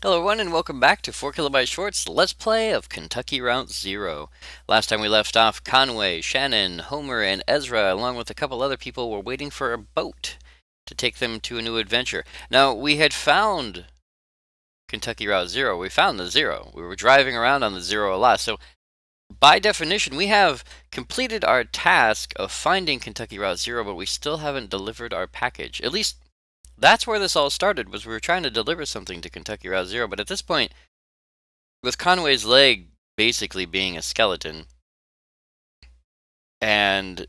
Hello everyone and welcome back to 4KB Shorts Let's Play of Kentucky Route Zero. Last time we left off, Conway, Shannon, Homer, and Ezra, along with a couple other people, were waiting for a boat to take them to a new adventure. Now, we had found Kentucky Route Zero. We found the Zero. We were driving around on the Zero a lot, so by definition, we have completed our task of finding Kentucky Route Zero, but we still haven't delivered our package. At least that's where this all started, was we were trying to deliver something to Kentucky Route Zero, but at this point, with Conway's leg basically being a skeleton, and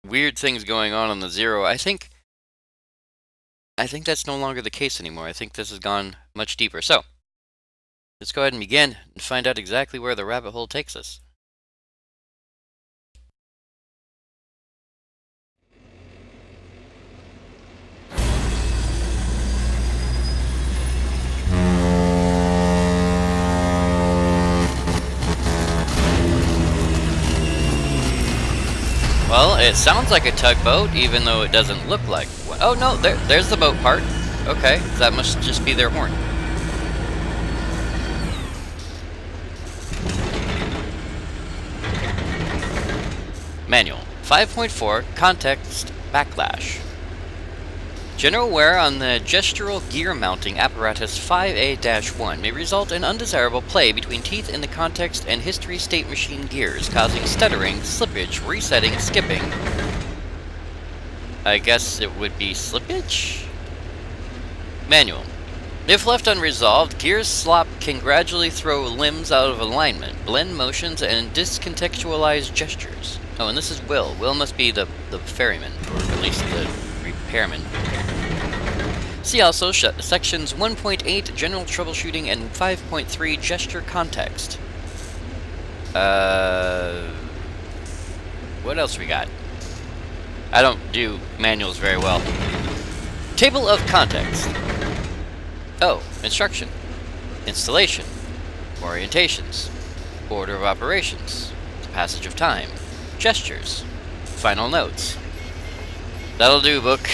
weird things going on the Zero, I think that's no longer the case anymore. I think this has gone much deeper. So, let's go ahead and begin and find out exactly where the rabbit hole takes us. Well, it sounds like a tugboat, even though it doesn't look like one. Oh no, there's the boat part. Okay, that must just be their horn. Manual 5.4 Context Backlash. General wear on the gestural gear mounting apparatus 5A-1 may result in undesirable play between teeth in the context and history state machine gears, causing stuttering, slippage, resetting, skipping. I guess it would be slippage? Manual. If left unresolved, gears slop can gradually throw limbs out of alignment, blend motions, and discontextualize gestures. Oh, and this is Will. Will must be the ferryman, or at least the repairman. See also sections 1.8 General Troubleshooting and 5.3 Gesture Context. What else we got? I don't do manuals very well. Table of Context. Oh, instruction. Installation. Orientations. Order of operations. Passage of time. Gestures. Final notes. That'll do, book.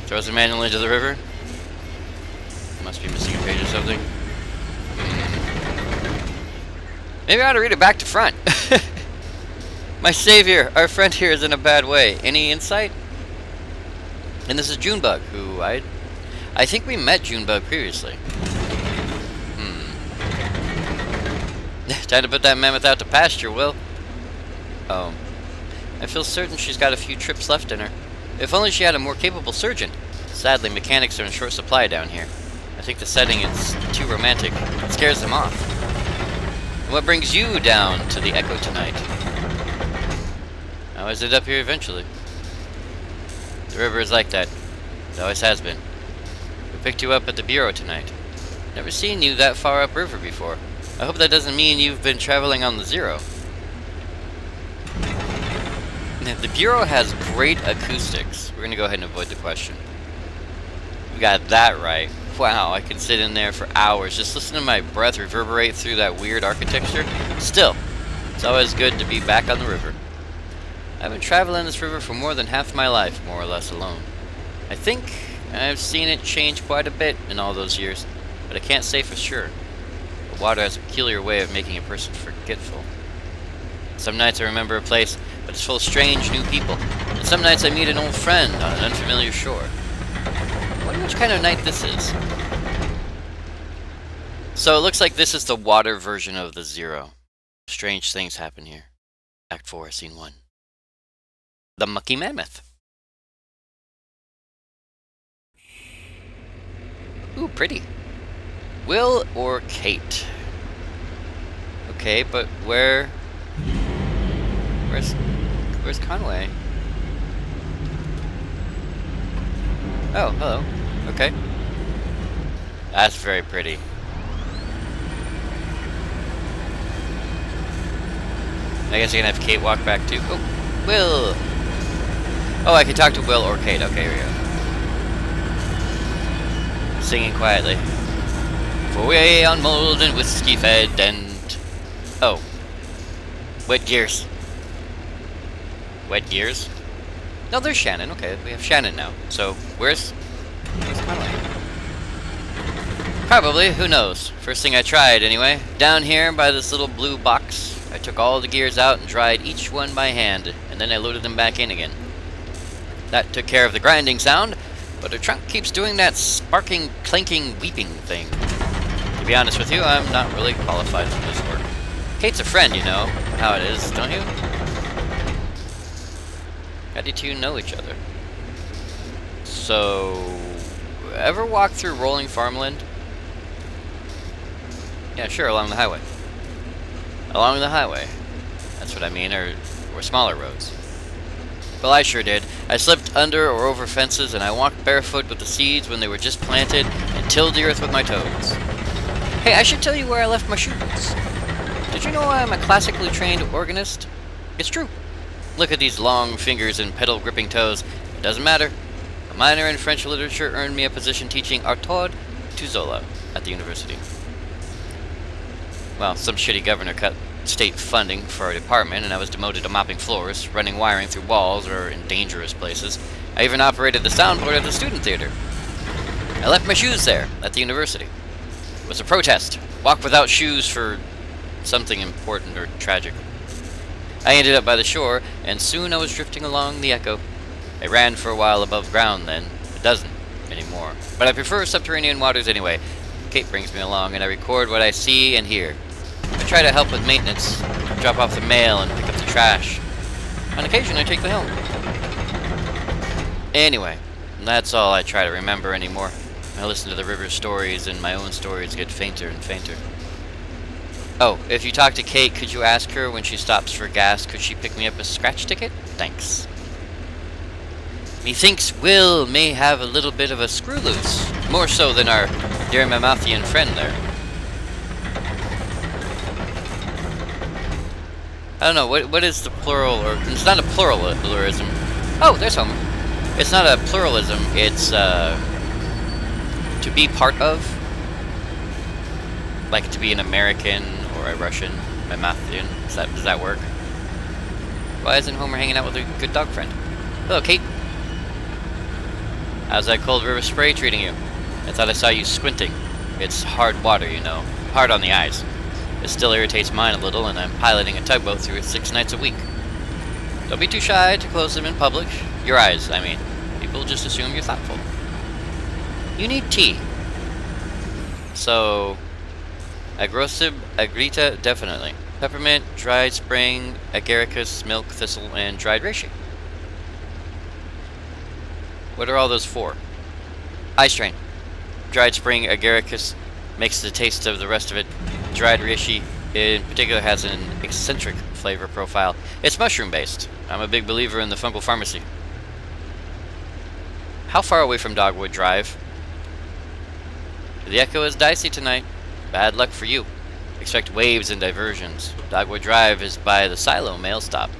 Throws the manual into the river. Must be missing a page or something. Maybe I ought to read it back to front. My savior, our friend here is in a bad way. Any insight? And this is Junebug, who I think we met Junebug previously. Time to put that mammoth out to pasture, Will. Oh. I feel certain she's got a few trips left in her. If only she had a more capable surgeon. Sadly, mechanics are in short supply down here. I think the setting is too romantic. It scares them off. And what brings you down to the Echo tonight? I always end up here eventually. The river is like that. It always has been. We picked you up at the Bureau tonight. Never seen you that far upriver before. I hope that doesn't mean you've been traveling on the Zero. The Bureau has great acoustics. We're gonna go ahead and avoid the question. We got that right. Wow, I can sit in there for hours, just listen to my breath reverberate through that weird architecture. Still, it's always good to be back on the river. I've been traveling this river for more than half my life, more or less alone. I think I've seen it change quite a bit in all those years, but I can't say for sure. The water has a peculiar way of making a person forgetful. Some nights I remember a place, but it's full of strange new people. And some nights I meet an old friend on an unfamiliar shore. I wonder which kind of night this is. So it looks like this is the water version of the Zero. Strange things happen here. Act 4, Scene 1. The Mucky Mammoth. Ooh, pretty. Will or Kate? Okay, but where's Conway? Oh, hello. Okay. That's very pretty. I guess I can have Kate walk back too. Oh, Will! Oh, I can talk to Will or Kate. Okay, here we go. Singing quietly. For way on mold and whiskey fed and... Oh. Wet gears. Wet gears? No, there's Shannon. Okay, we have Shannon now. So, where's Conway? Probably, who knows? First thing I tried, anyway. Down here by this little blue box, I took all the gears out and dried each one by hand, and then I loaded them back in again. That took care of the grinding sound, but her trunk keeps doing that sparking, clanking, weeping thing. To be honest with you, I'm not really qualified for this work. Kate's a friend, you know how it is, don't you? How did you know each other? So, ever walk through rolling farmland? Yeah, sure, along the highway. Along the highway. That's what I mean, or smaller roads. Well, I sure did. I slipped under or over fences, and I walked barefoot with the seeds when they were just planted, and tilled the earth with my toes. Hey, I should tell you where I left my shoes. Did you know I'm a classically trained organist? It's true. Look at these long fingers and pedal-gripping toes. It doesn't matter. A minor in French literature earned me a position teaching Artaud to Zola at the university. Well, some shitty governor cut state funding for our department, and I was demoted to mopping floors, running wiring through walls, or in dangerous places. I even operated the soundboard at the student theater. I left my shoes there, at the university. It was a protest. Walk without shoes for something important or tragic. I ended up by the shore, and soon I was drifting along the Echo. I ran for a while above ground then. It doesn't anymore. But I prefer subterranean waters anyway. Kate brings me along, and I record what I see and hear. I try to help with maintenance, drop off the mail, and pick up the trash. On occasion, I take the helm. Anyway, that's all I try to remember anymore. I listen to the river stories, and my own stories get fainter and fainter. Oh, if you talk to Kate, could you ask her when she stops for gas, could she pick me up a scratch ticket? Thanks. Methinks Will may have a little bit of a screw loose, more so than our dear Mammothian friend there. I don't know, what is the plural, or it's not a pluralism. Oh, there's Homer. It's not a pluralism, it's to be part of. Like to be an American or a Russian, Mammothian. Does that work? Why isn't Homer hanging out with a good dog friend? Hello, Kate. How's that cold river spray treating you? I thought I saw you squinting. It's hard water, you know. Hard on the eyes. It still irritates mine a little, and I'm piloting a tugboat through it 6 nights a week. Don't be too shy to close them in public. Your eyes, I mean. People just assume you're thoughtful. You need tea. So, agrosib, agrita, definitely. Peppermint, dried spring, agaricus, milk, thistle, and dried reishi. What are all those for? Eye strain. Dried spring, agaricus, makes the taste of the rest of it. Dried reishi, in particular, has an eccentric flavor profile. It's mushroom-based. I'm a big believer in the fungal pharmacy. How far away from Dogwood Drive? The Echo is dicey tonight. Bad luck for you. Expect waves and diversions. Dogwood Drive is by the Silo mail stop.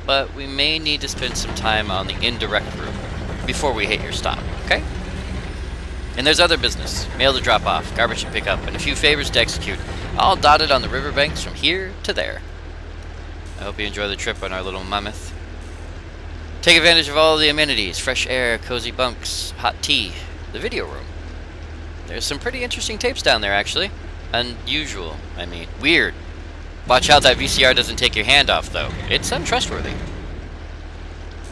But we may need to spend some time on the indirect route before we hit your stop, okay? And there's other business. Mail to drop off, garbage to pick up, and a few favors to execute. All dotted on the riverbanks from here to there. I hope you enjoy the trip on our little mammoth. Take advantage of all the amenities. Fresh air, cozy bunks, hot tea, the video room. There's some pretty interesting tapes down there, actually. Unusual, I mean. Weird. Watch out that VCR doesn't take your hand off, though. It's untrustworthy.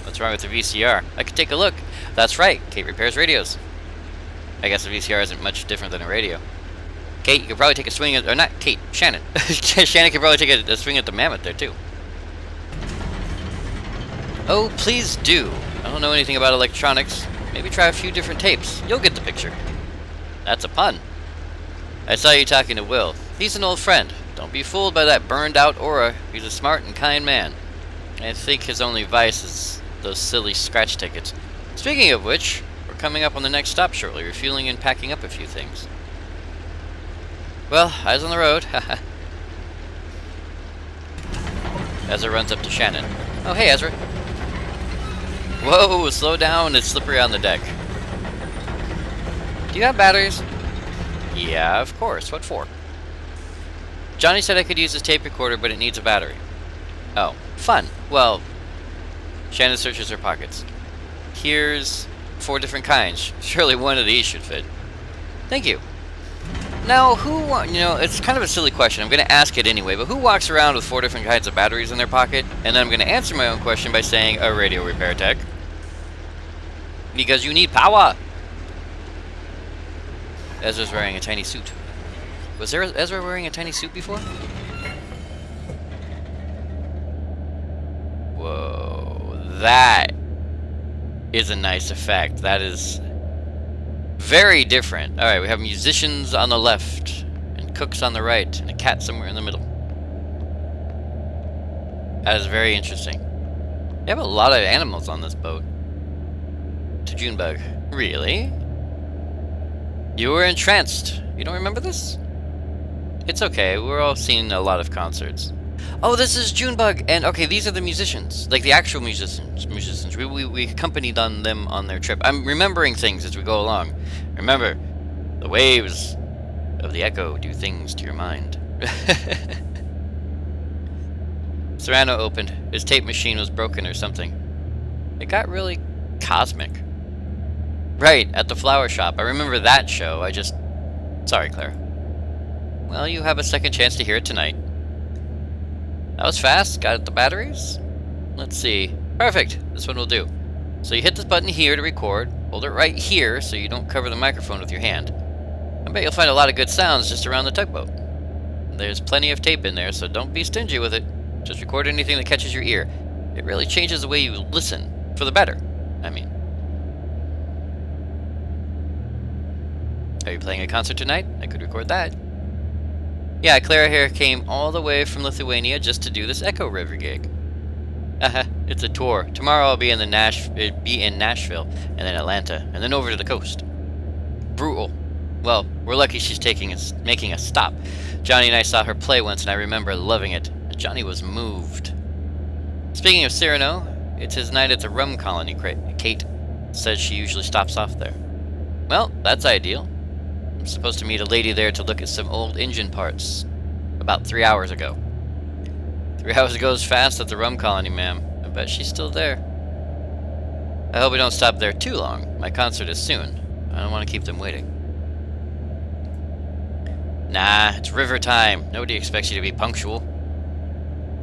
What's wrong with the VCR? I could take a look. That's right, Kate repairs radios. I guess a VCR isn't much different than a radio. Kate, you could probably take a swing at... Or not Kate, Shannon. Shannon could probably take a swing at the mammoth there, too. Oh, please do. I don't know anything about electronics. Maybe try a few different tapes. You'll get the picture. That's a pun. I saw you talking to Will. He's an old friend. Don't be fooled by that burned-out aura. He's a smart and kind man. I think his only vice is those silly scratch tickets. Speaking of which, we're coming up on the next stop shortly, refueling and packing up a few things. Well, eyes on the road. Ezra runs up to Shannon. Oh, hey, Ezra. Whoa, slow down. It's slippery on the deck. Do you have batteries? Yeah, of course. What for? Johnny said I could use his tape recorder, but it needs a battery. Oh, fun. Well, Shannon searches her pockets. Here's 4 different kinds. Surely one of these should fit. Thank you. Now, you know, it's kind of a silly question. I'm going to ask it anyway, but who walks around with 4 different kinds of batteries in their pocket? And then I'm going to answer my own question by saying a radio repair tech. Because you need power! Ezra's wearing a tiny suit. Was there Ezra wearing a tiny suit before? Whoa, that is a nice effect. That is very different. Alright, we have musicians on the left, and cooks on the right, and a cat somewhere in the middle. That is very interesting. They have a lot of animals on this boat. To Junebug. Really? You were entranced. You don't remember this? It's okay, we're all seeing a lot of concerts. Oh, this is Junebug, and okay, these are the musicians. Like the actual musicians. We accompanied them on their trip. I'm remembering things as we go along. Remember, the waves of the echo do things to your mind. Serrano opened. His tape machine was broken or something. It got really cosmic. Right, at the flower shop. I remember that show. Sorry, Clara. Well, you have a second chance to hear it tonight. That was fast. Got the batteries? Let's see. Perfect. This one will do. So you hit this button here to record. Hold it right here so you don't cover the microphone with your hand. I bet you'll find a lot of good sounds just around the tugboat. There's plenty of tape in there, so don't be stingy with it. Just record anything that catches your ear. It really changes the way you listen. For the better, I mean. Are you playing a concert tonight? I could record that. Yeah, Clara here came all the way from Lithuania just to do this Echo River gig. It's a tour. Tomorrow I'll be in Nashville, and then Atlanta, and then over to the coast. Brutal. Well, we're lucky she's making a stop. Johnny and I saw her play once, and I remember loving it. Johnny was moved. Speaking of Cyrano, it's his night at the rum colony. Kate says she usually stops off there. Well, that's ideal. I'm supposed to meet a lady there to look at some old engine parts. About 3 hours ago. 3 hours goes fast at the rum colony, ma'am. I bet she's still there. I hope we don't stop there too long. My concert is soon. I don't want to keep them waiting. Nah, it's river time. Nobody expects you to be punctual.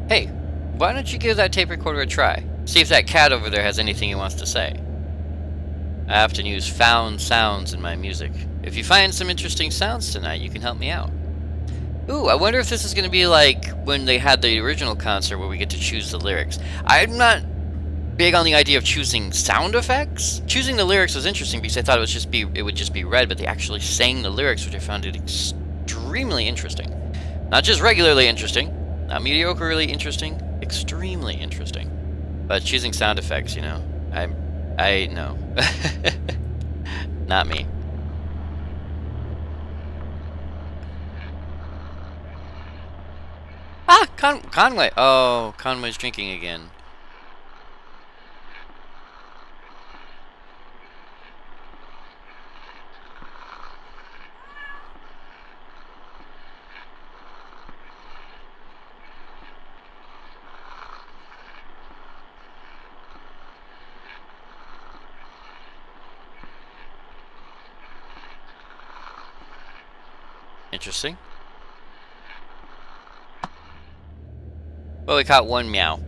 Hey, why don't you give that tape recorder a try? See if that cat over there has anything he wants to say. I often use found sounds in my music. If you find some interesting sounds tonight, you can help me out. Ooh, I wonder if this is going to be like when they had the original concert where we get to choose the lyrics. I'm not big on the idea of choosing sound effects. Choosing the lyrics was interesting because I thought it would just be read, but they actually sang the lyrics, which I found it extremely interesting. Not just regularly interesting, not mediocrely interesting, extremely interesting. But choosing sound effects, you know, I know. Not me. Ah, Conway. Oh, Conway's drinking again. Interesting. Well, we caught one meow.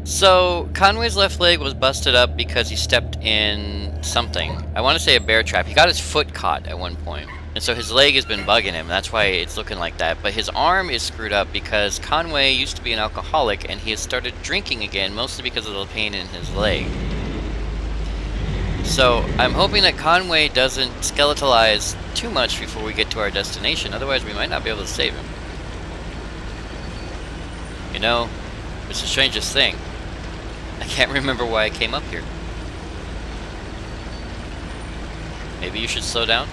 So, Conway's left leg was busted up because he stepped in something. I want to say a bear trap. He got his foot caught at one point. And so his leg has been bugging him. That's why it's looking like that. But his arm is screwed up because Conway used to be an alcoholic and he has started drinking again, mostly because of the pain in his leg. So, I'm hoping that Conway doesn't skeletalize too much before we get to our destination. Otherwise, we might not be able to save him. You know, it's the strangest thing. I can't remember why I came up here. Maybe you should slow down?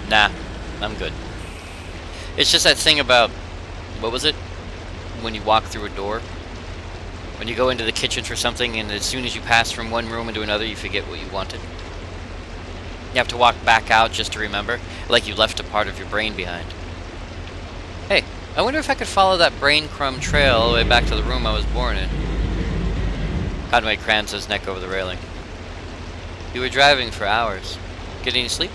Nah, I'm good. It's just that thing about, what was it? When you walk through a door? When you go into the kitchen for something and as soon as you pass from one room into another, you forget what you wanted. You have to walk back out just to remember, like you left a part of your brain behind. Hey, I wonder if I could follow that brain crumb trail all the way back to the room I was born in. Conway cranes his neck over the railing. You were driving for hours. Get any sleep?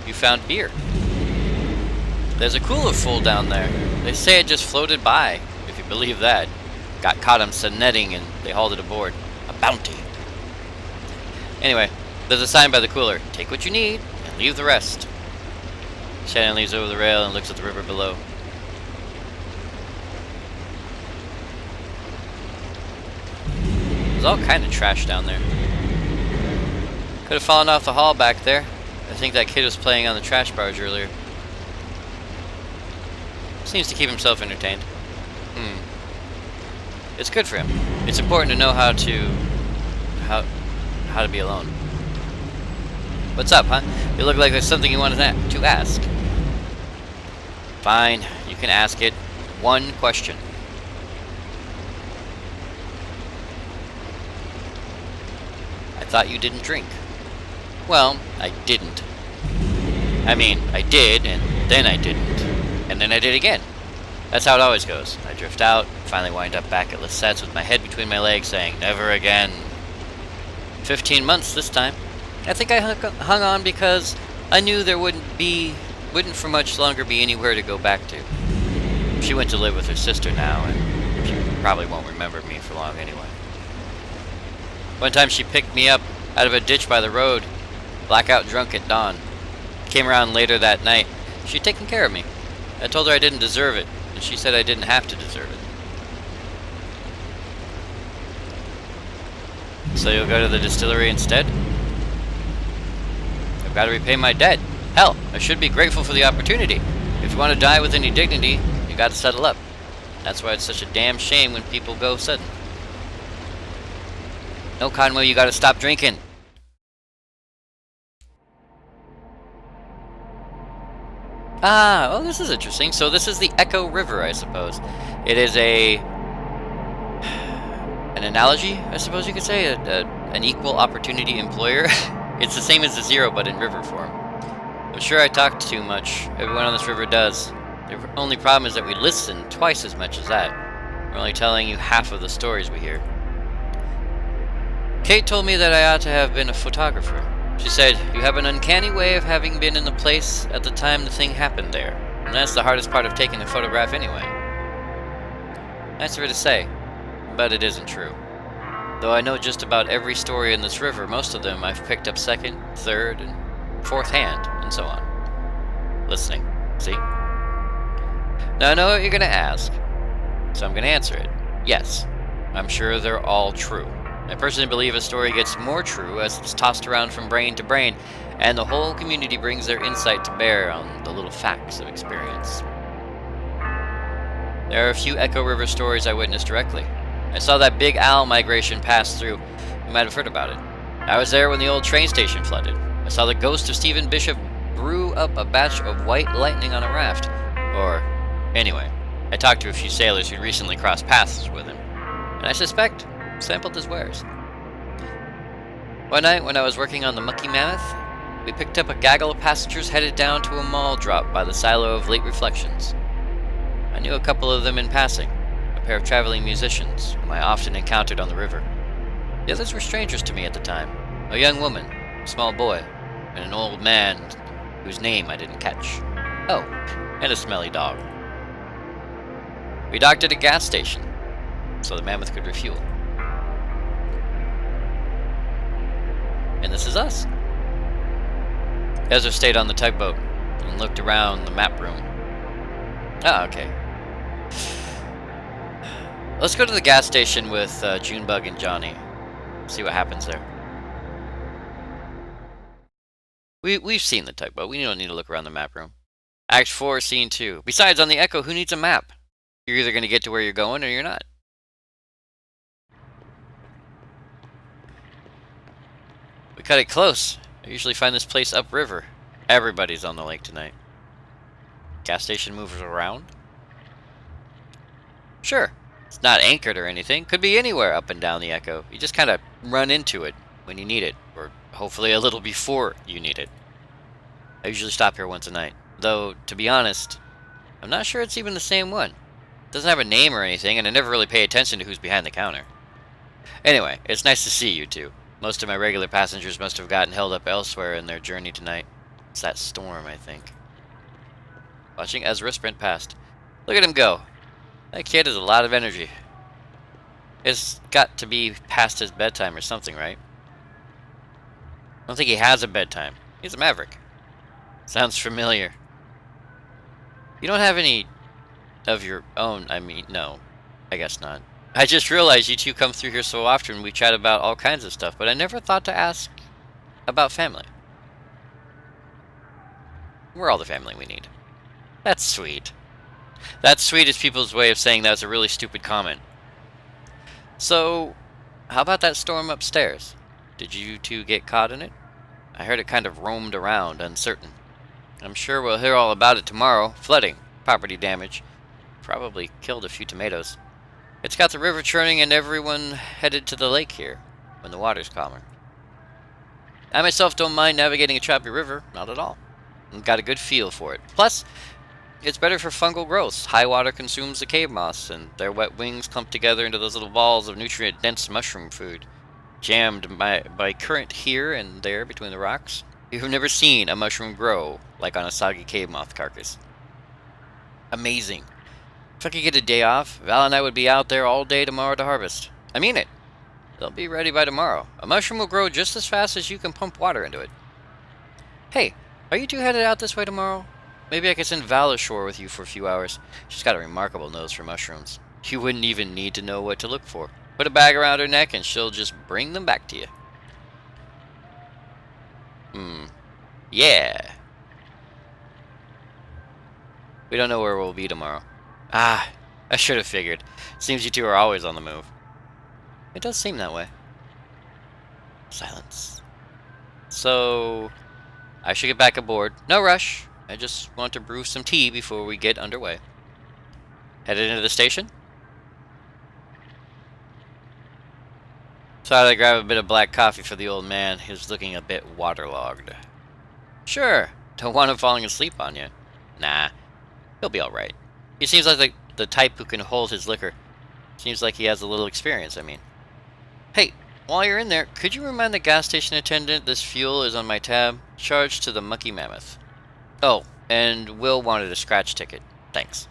you found beer. There's a cooler full down there. They say it just floated by, if you believe that. Got caught on some netting and they hauled it aboard. A bounty. Anyway, there's a sign by the cooler. Take what you need and leave the rest. Shannon leans over the rail and looks at the river below. There's all kind of trash down there. Could have fallen off the hull back there. I think that kid was playing on the trash barge earlier. Seems to keep himself entertained. It's good for him. It's important to know how to be alone. What's up, huh? You look like there's something you want to ask. Fine, you can ask it. One question. I thought you didn't drink. Well, I didn't. I mean, I did, and then I didn't. And then I did again. That's how it always goes. I drift out, finally wind up back at Lisette's with my head between my legs saying, never again. 15 months this time. I think I hung on because I knew there wouldn't for much longer be anywhere to go back to. She went to live with her sister now, and she probably won't remember me for long anyway. One time she picked me up out of a ditch by the road, blackout drunk at dawn. Came around later that night. She'd taken care of me. I told her I didn't deserve it, and she said I didn't have to deserve it. So you'll go to the distillery instead? I've got to repay my debt. Hell, I should be grateful for the opportunity. If you want to die with any dignity, you got to settle up. That's why it's such a damn shame when people go sudden. No, Conway, you got to stop drinking. Ah, oh, this is interesting. So this is the Echo River, I suppose. It is an analogy, I suppose you could say, an equal opportunity employer. It's the same as the Zero, but in river form. I'm sure I talk too much. Everyone on this river does. The only problem is that we listen twice as much as that. We're only telling you half of the stories we hear. Kate told me that I ought to have been a photographer. She said, you have an uncanny way of having been in the place at the time the thing happened there. And that's the hardest part of taking a photograph anyway. Nice of her to say, but it isn't true. Though I know just about every story in this river, most of them I've picked up second, third, and fourth hand, and so on. Listening, see? Now I know what you're going to ask, so I'm going to answer it. Yes, I'm sure they're all true. I personally believe a story gets more true as it's tossed around from brain to brain, and the whole community brings their insight to bear on the little facts of experience. There are a few Echo River stories I witnessed directly. I saw that big owl migration pass through. You might have heard about it. I was there when the old train station flooded. I saw the ghost of Stephen Bishop brew up a batch of white lightning on a raft. Or, anyway, I talked to a few sailors who'd recently crossed paths with him. And I suspect sampled his wares. One night when I was working on the Mucky Mammoth, we picked up a gaggle of passengers headed down to a mall drop by the silo of Late Reflections. I knew a couple of them in passing, a pair of traveling musicians whom I often encountered on the river. The others were strangers to me at the time, a young woman, a small boy, and an old man whose name I didn't catch. Oh, and a smelly dog. We docked at a gas station, so the Mammoth could refuel. And this is us. Ezra stayed on the tugboat and looked around the map room. Ah, okay. Let's go to the gas station with Junebug and Johnny. See what happens there. We've seen the tugboat. We don't need to look around the map room. Act 4, Scene 2. Besides, on the Echo, who needs a map? You're either going to get to where you're going or you're not. We cut it close. I usually find this place upriver. Everybody's on the lake tonight. Gas station moves around? Sure. It's not anchored or anything. Could be anywhere up and down the Echo. You just kind of run into it when you need it. Or hopefully a little before you need it. I usually stop here once a night. Though, to be honest, I'm not sure it's even the same one. It doesn't have a name or anything, and I never really pay attention to who's behind the counter. Anyway, it's nice to see you two. Most of my regular passengers must have gotten held up elsewhere in their journey tonight. It's that storm, I think. Watching Ezra sprint past. Look at him go. That kid has a lot of energy. It's got to be past his bedtime or something, right? I don't think he has a bedtime. He's a maverick. Sounds familiar. You don't have any of your own, I mean, no. I guess not. I just realized you two come through here so often we chat about all kinds of stuff, but I never thought to ask about family. We're all the family we need. That's sweet. That's sweet is people's way of saying that's a really stupid comment. So, how about that storm upstairs? Did you two get caught in it? I heard it kind of roamed around, uncertain. I'm sure we'll hear all about it tomorrow. Flooding, property damage. Probably killed a few tomatoes. It's got the river churning and everyone headed to the lake here, when the water's calmer. I myself don't mind navigating a choppy river, not at all. I've got a good feel for it. Plus, it's better for fungal growth. High water consumes the cave moss, and their wet wings clump together into those little balls of nutrient-dense mushroom food, jammed by current here and there between the rocks. You've never seen a mushroom grow like on a soggy cave moth carcass. Amazing. If I could get a day off, Val and I would be out there all day tomorrow to harvest. I mean it. They'll be ready by tomorrow. A mushroom will grow just as fast as you can pump water into it. Hey, are you two headed out this way tomorrow? Maybe I could send Val ashore with you for a few hours. She's got a remarkable nose for mushrooms. You wouldn't even need to know what to look for. Put a bag around her neck and she'll just bring them back to you. Yeah. We don't know where we'll be tomorrow. Ah, I should have figured. Seems you two are always on the move. It does seem that way. Silence. So, I should get back aboard. No rush. I just want to brew some tea before we get underway. Headed into the station? Thought I'd grab a bit of black coffee for the old man. He was looking a bit waterlogged. Sure. Don't want him falling asleep on you. Nah. He'll be alright. He seems like the type who can hold his liquor. Seems like he has a little experience, I mean. Hey, while you're in there, could you remind the gas station attendant this fuel is on my tab? Charged to the Mucky Mammoth. Oh, and Will wanted a scratch ticket. Thanks.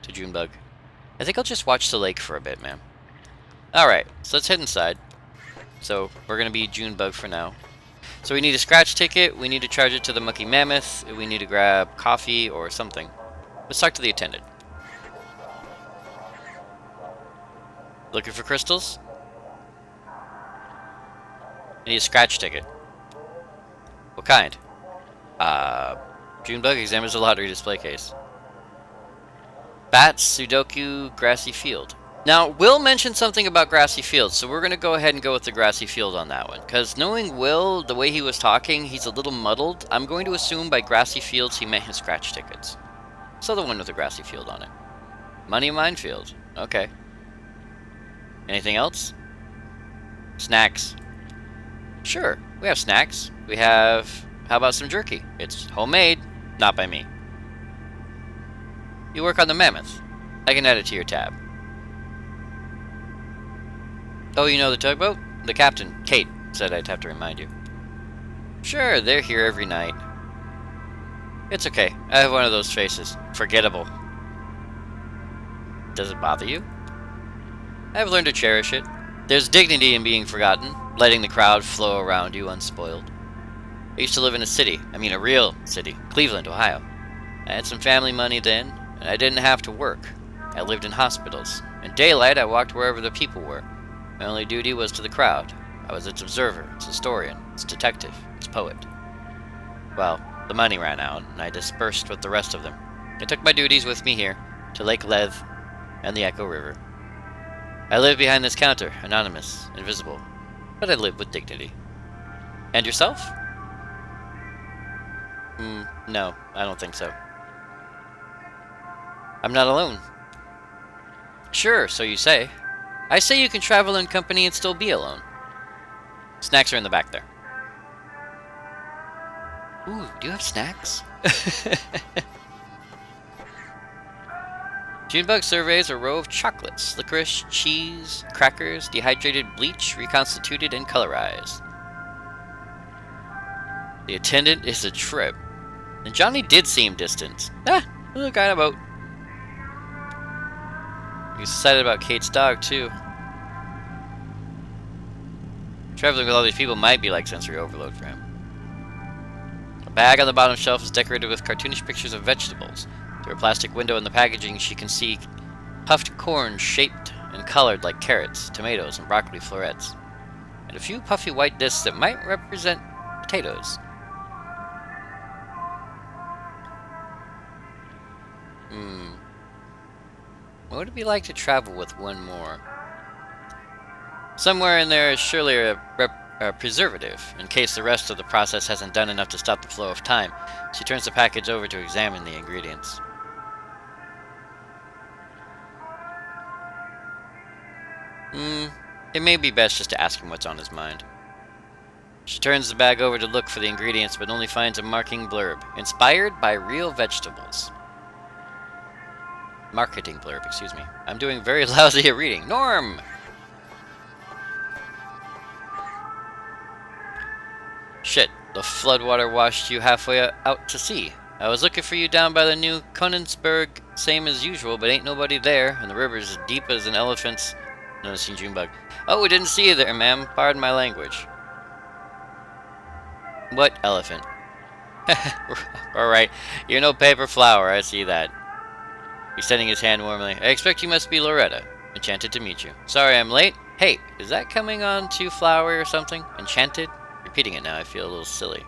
To Junebug. I think I'll just watch the lake for a bit, man. Alright, so let's head inside. So, we're gonna be Junebug for now. So we need a scratch ticket, we need to charge it to the Mucky Mammoth, we need to grab coffee or something. Let's talk to the attendant. Looking for crystals? I need a scratch ticket. What kind? Junebug examines the lottery display case. Bats, Sudoku, grassy field. Now, Will mentioned something about grassy fields, so we're going to go ahead and go with the grassy field on that one. Because knowing Will, the way he was talking, he's a little muddled. I'm going to assume by grassy fields he meant his scratch tickets. So the one with the grassy field on it. Money minefield. Okay. Anything else? Snacks. Sure, we have snacks. We have... How about some jerky? It's homemade, not by me. You work on the Mammoth. I can add it to your tab. Oh, you know the tugboat? The captain, Kate, said I'd have to remind you. Sure, they're here every night. It's okay. I have one of those faces. Forgettable. Does it bother you? I've learned to cherish it. There's dignity in being forgotten, letting the crowd flow around you unspoiled. I used to live in a city. I mean a real city. Cleveland, Ohio. I had some family money then, and I didn't have to work. I lived in hospitals. In daylight, I walked wherever the people were. My only duty was to the crowd. I was its observer, its historian, its detective, its poet. Well, the money ran out, and I dispersed with the rest of them. I took my duties with me here, to Lake Lev and the Echo River. I live behind this counter, anonymous, invisible, but I live with dignity. And yourself? No, I don't think so. I'm not alone. Sure, so you say. I say you can travel in company and still be alone. Snacks are in the back there. Ooh, do you have snacks? Junebug surveys a row of chocolates, licorice, cheese, crackers, dehydrated bleach, reconstituted, and colorized. The attendant is a trip. And Johnny did seem distant. Ah, look, kind of boat. He's excited about Kate's dog, too. Traveling with all these people might be like sensory overload for him. A bag on the bottom shelf is decorated with cartoonish pictures of vegetables. Through a plastic window in the packaging, she can see puffed corn shaped and colored like carrots, tomatoes, and broccoli florets. And a few puffy white discs that might represent potatoes. What would it be like to travel with one more? Somewhere in there is surely a preservative, in case the rest of the process hasn't done enough to stop the flow of time. She turns the package over to examine the ingredients. It may be best just to ask him what's on his mind. She turns the bag over to look for the ingredients, but only finds a marking blurb. Inspired by real vegetables. Marketing blurb, excuse me. I'm doing very lousy at reading. Norm! Shit, the floodwater washed you halfway out to sea. I was looking for you down by the new Königsberg, same as usual, but ain't nobody there, and the river's as deep as an elephant's... Noticing Junebug. Oh, we didn't see you there, ma'am. Pardon my language. What elephant? Alright, you're no paper flower, I see that. Extending his hand warmly. I expect you must be Loretta. Enchanted to meet you. Sorry I'm late. Hey, is that coming on too flowery or something? Enchanted? Repeating it now, I feel a little silly.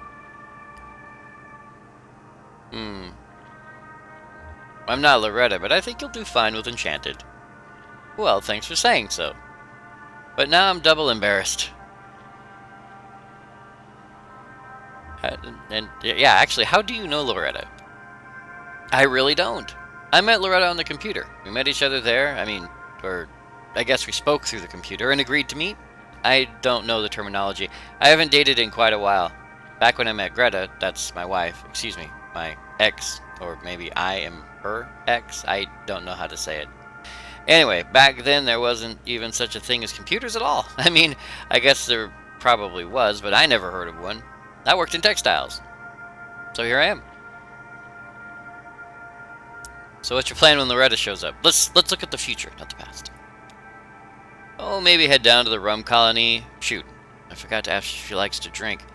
I'm not Loretta, but I think you'll do fine with Enchanted. Well, thanks for saying so. But now I'm double embarrassed. And yeah, actually, how do you know Loretta? I really don't. I met Loretta on the computer. We met each other there. Or I guess we spoke through the computer and agreed to meet. I don't know the terminology. I haven't dated in quite a while. Back when I met Greta, that's my wife, excuse me, my ex, or maybe I am her ex. I don't know how to say it. Anyway, back then there wasn't even such a thing as computers at all. I guess there probably was, but I never heard of one. I worked in textiles. So here I am. So what's your plan when Loretta shows up? Let's look at the future, not the past. Oh, maybe head down to the rum colony. Shoot, I forgot to ask if she likes to drink.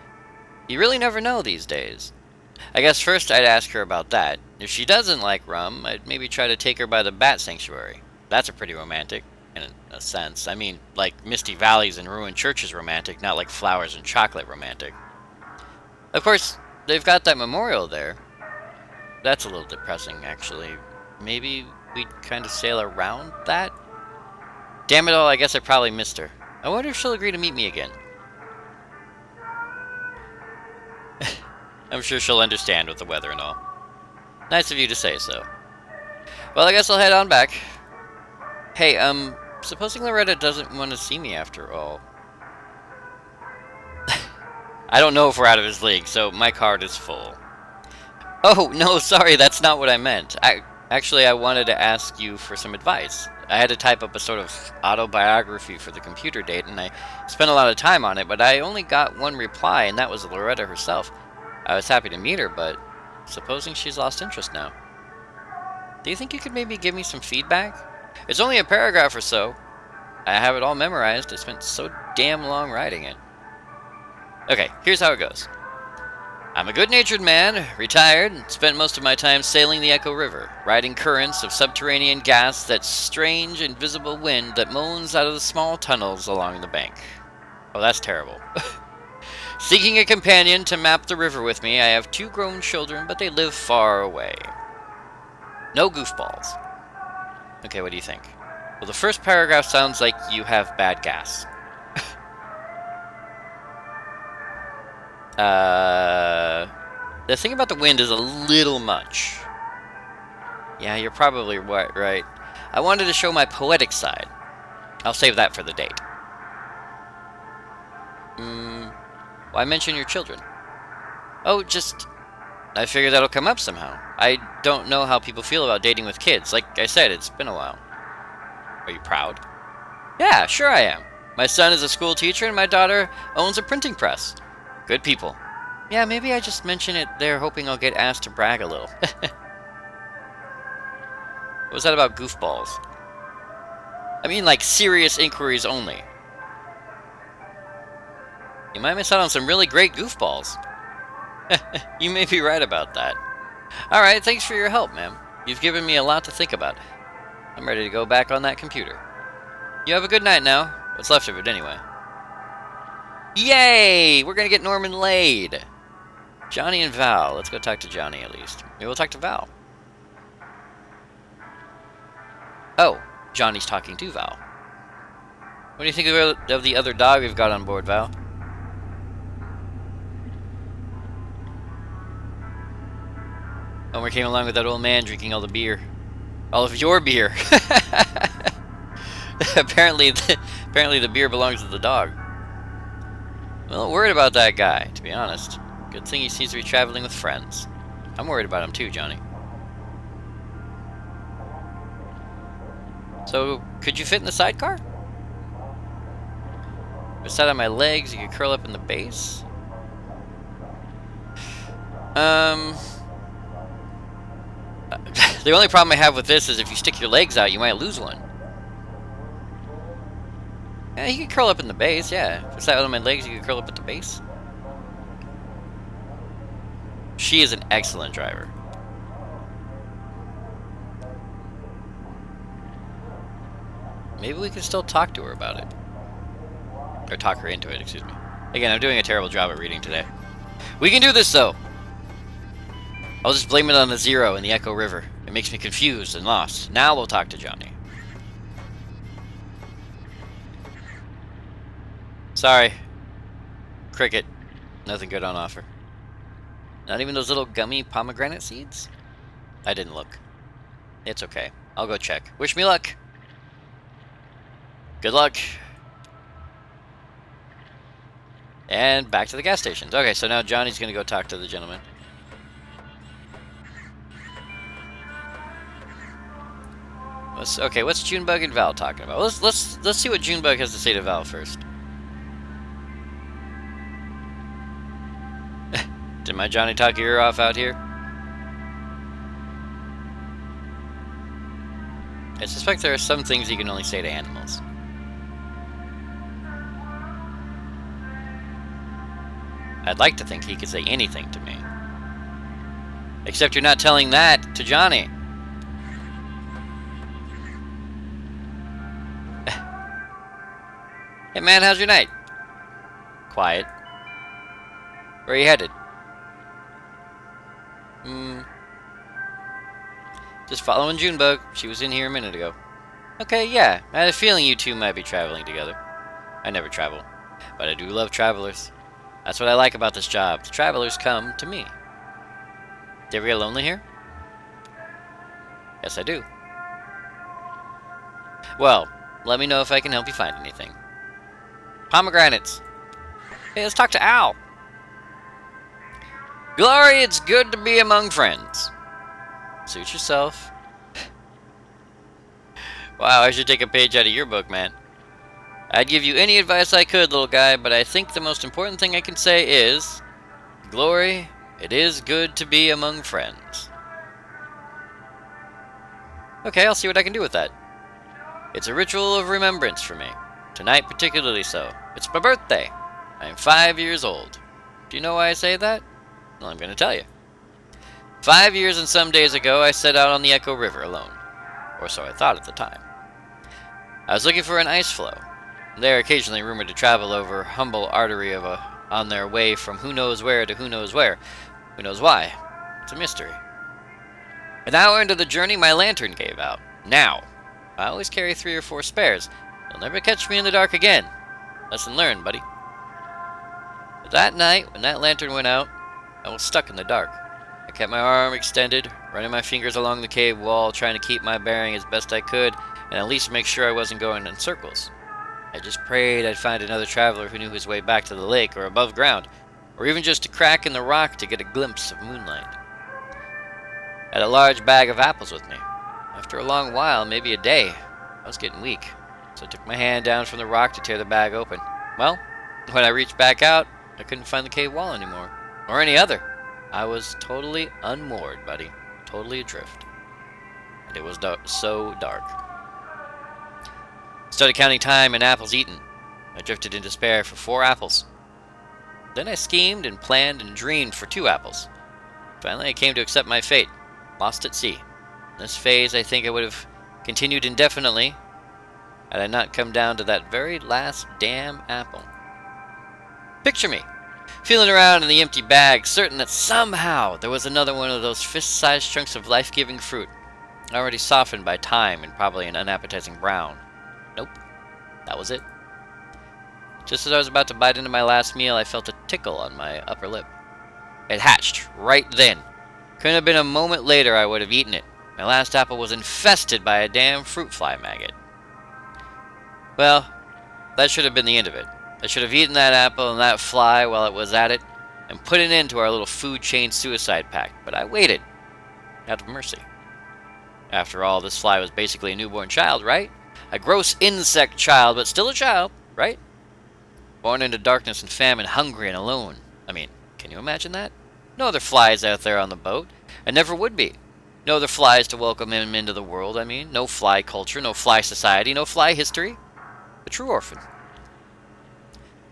You really never know these days. I guess first I'd ask her about that. If she doesn't like rum, I'd maybe try to take her by the bat sanctuary. That's a pretty romantic, in a sense. Like misty valleys and ruined churches romantic, not like flowers and chocolate romantic. Of course, they've got that memorial there. That's a little depressing, actually. Maybe we'd kind of sail around that? Damn it all, I guess I probably missed her. I wonder if she'll agree to meet me again. I'm sure she'll understand with the weather and all. Nice of you to say so. Well, I guess I'll head on back. Hey, supposing Loretta doesn't want to see me after all. I don't know if we're out of his league, so my card is full. Oh, no, sorry, that's not what I meant. Actually, I wanted to ask you for some advice. I had to type up a sort of autobiography for the computer date, and I spent a lot of time on it, but I only got one reply, and that was Loretta herself. I was happy to meet her, but supposing she's lost interest now. Do you think you could maybe give me some feedback? It's only a paragraph or so. I have it all memorized. I spent so damn long writing it. Okay, here's how it goes. I'm a good-natured man, retired, and spent most of my time sailing the Echo River, riding currents of subterranean gas, that strange, invisible wind that moans out of the small tunnels along the bank. Oh, that's terrible. Seeking a companion to map the river with me, I have 2 grown children, but they live far away. No goofballs. Okay, what do you think? Well, the first paragraph sounds like you have bad gas. The thing about the wind is a little much. Yeah, you're probably right. I wanted to show my poetic side. I'll save that for the date. Why mention your children? Oh, I figured that'll come up somehow. I don't know how people feel about dating with kids. Like I said, it's been a while. Are you proud? Yeah, sure I am. My son is a school teacher and my daughter owns a printing press. Good people. Yeah, maybe I just mention it there hoping I'll get asked to brag a little. What was that about goofballs? I mean, like, serious inquiries only. You might miss out on some really great goofballs. You may be right about that. Alright, thanks for your help, ma'am. You've given me a lot to think about. I'm ready to go back on that computer. You have a good night now. What's left of it, anyway. Yay! We're gonna get Norman laid! Johnny and Val. Let's go talk to Johnny, at least. Maybe we'll talk to Val. Oh, Johnny's talking to Val. What do you think of the other dog we've got on board, Val? Homer came along with that old man drinking all the beer. All of your beer. apparently the beer belongs to the dog. Well, worried about that guy, to be honest. Good thing he seems to be traveling with friends. I'm worried about him too, Johnny. So, could you fit in the sidecar? If I sat on my legs, you could curl up in the base? The only problem I have with this is if you stick your legs out, you might lose one. Yeah, you could curl up in the base, yeah. If I sat on my legs, you could curl up at the base. She is an excellent driver. Maybe we can still talk to her about it. Or talk her into it, excuse me. Again, I'm doing a terrible job at reading today. We can do this, though! I'll just blame it on the zero in the Echo River. It makes me confused and lost. Now we'll talk to Johnny. Sorry. Cricket. Nothing good on offer. Not even those little gummy pomegranate seeds? I didn't look. It's okay. I'll go check. Wish me luck! Good luck! And back to the gas stations. Okay, so now Johnny's gonna go talk to the gentleman. What's Junebug and Val talking about? Let's see what Junebug has to say to Val first. Did my Johnny talk your ear off out here? I suspect there are some things you can only say to animals. I'd like to think he could say anything to me. Except you're not telling that to Johnny. Hey man, how's your night? Quiet. Where are you headed? Just following Junebug. She was in here a minute ago. Okay, yeah. I had a feeling you two might be traveling together. I never travel. But I do love travelers. That's what I like about this job. The travelers come to me. Do you ever get lonely here? Yes, I do. Well, let me know if I can help you find anything. Pomegranates. Hey, let's talk to Al. Glory, it's good to be among friends. Suit yourself. Wow, I should take a page out of your book, man. I'd give you any advice I could, little guy, but I think the most important thing I can say is, Glory, it is good to be among friends. Okay, I'll see what I can do with that. It's a ritual of remembrance for me. Tonight particularly so. It's my birthday. I am 5 years old. Do you know why I say that? Well, I'm going to tell you. 5 years and some days ago, I set out on the Echo River alone. Or so I thought at the time. I was looking for an ice floe. They are occasionally rumored to travel over humble artery on their way from who knows where to who knows where. Who knows why? It's a mystery. An hour into the journey, my lantern gave out. Now, I always carry 3 or 4 spares. You'll never catch me in the dark again. Lesson learned, buddy. But that night, when that lantern went out, I was stuck in the dark. I kept my arm extended, running my fingers along the cave wall, trying to keep my bearing as best I could, and at least make sure I wasn't going in circles. I just prayed I'd find another traveler who knew his way back to the lake or above ground, or even just a crack in the rock to get a glimpse of moonlight. I had a large bag of apples with me. After a long while, maybe a day, I was getting weak, so I took my hand down from the rock to tear the bag open. Well, when I reached back out, I couldn't find the cave wall anymore. or any other. I was totally unmoored, buddy. Totally adrift. And it was so dark. Started counting time and apples eaten. I drifted in despair for 4 apples. Then I schemed and planned and dreamed for 2 apples. Finally, I came to accept my fate. Lost at sea. In this phase, I think I would have continued indefinitely had I not come down to that very last damn apple. Picture me, feeling around in the empty bag, certain that somehow there was another one of those fist-sized chunks of life-giving fruit, already softened by time and probably an unappetizing brown. Nope, that was it. Just as I was about to bite into my last meal, I felt a tickle on my upper lip. It hatched right then. Couldn't have been a moment later I would have eaten it. My last apple was infested by a damn fruit fly maggot. Well, that should have been the end of it. I should have eaten that apple and that fly while it was at it, and put an end to our little food chain suicide pact, but I waited, out of mercy. After all, this fly was basically a newborn child, right? A gross insect child, but still a child, right? Born into darkness and famine, hungry and alone. I mean, can you imagine that? No other flies out there on the boat, and never would be. No other flies to welcome him into the world, I mean. No fly culture, no fly society, no fly history. A true orphan.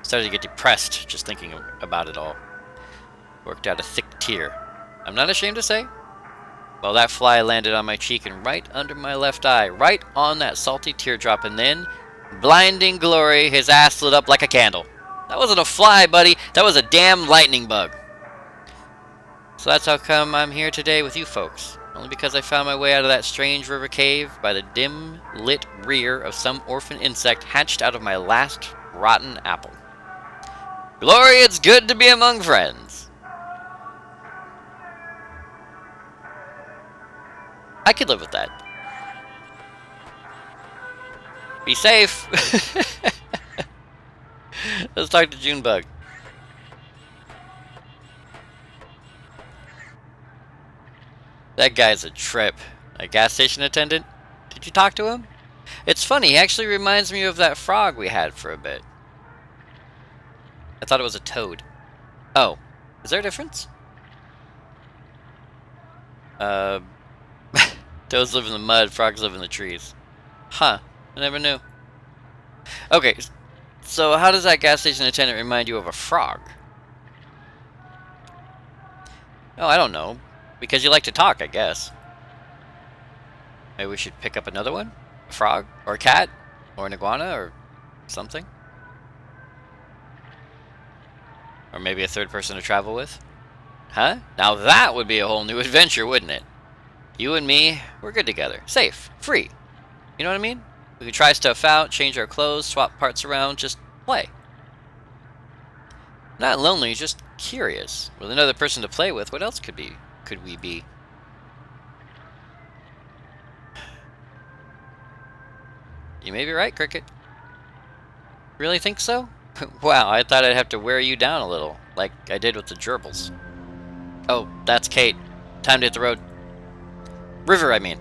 Started to get depressed just thinking about it all. Worked out a thick tear. I'm not ashamed to say. Well, that fly landed on my cheek and right under my left eye, right on that salty teardrop, and then, blinding glory, his ass lit up like a candle. That wasn't a fly, buddy. That was a damn lightning bug. So that's how come I'm here today with you folks. Only because I found my way out of that strange river cave by the dim-lit rear of some orphan insect hatched out of my last rotten apple. Glory, it's good to be among friends. I could live with that. Be safe. Let's talk to Junebug. That guy's a trip. A gas station attendant? Did you talk to him? It's funny, he actually reminds me of that frog we had for a bit. I thought it was a toad. Oh, is there a difference? Toads live in the mud, frogs live in the trees. Huh, I never knew. Okay, so how does that gas station attendant remind you of a frog? Oh, I don't know. Because you like to talk, I guess. Maybe we should pick up another one? A frog? Or a cat? Or an iguana? Or something? Or maybe a third person to travel with? Huh? Now that would be a whole new adventure, wouldn't it? You and me, we're good together. Safe. Free. You know what I mean? We can try stuff out, change our clothes, swap parts around, just play. Not lonely, just curious. With another person to play with, what else could we be? You may be right, Cricket. Really think so? Wow, I thought I'd have to wear you down a little, like I did with the gerbils. Oh, that's Kate. Time to hit the road. River, I mean.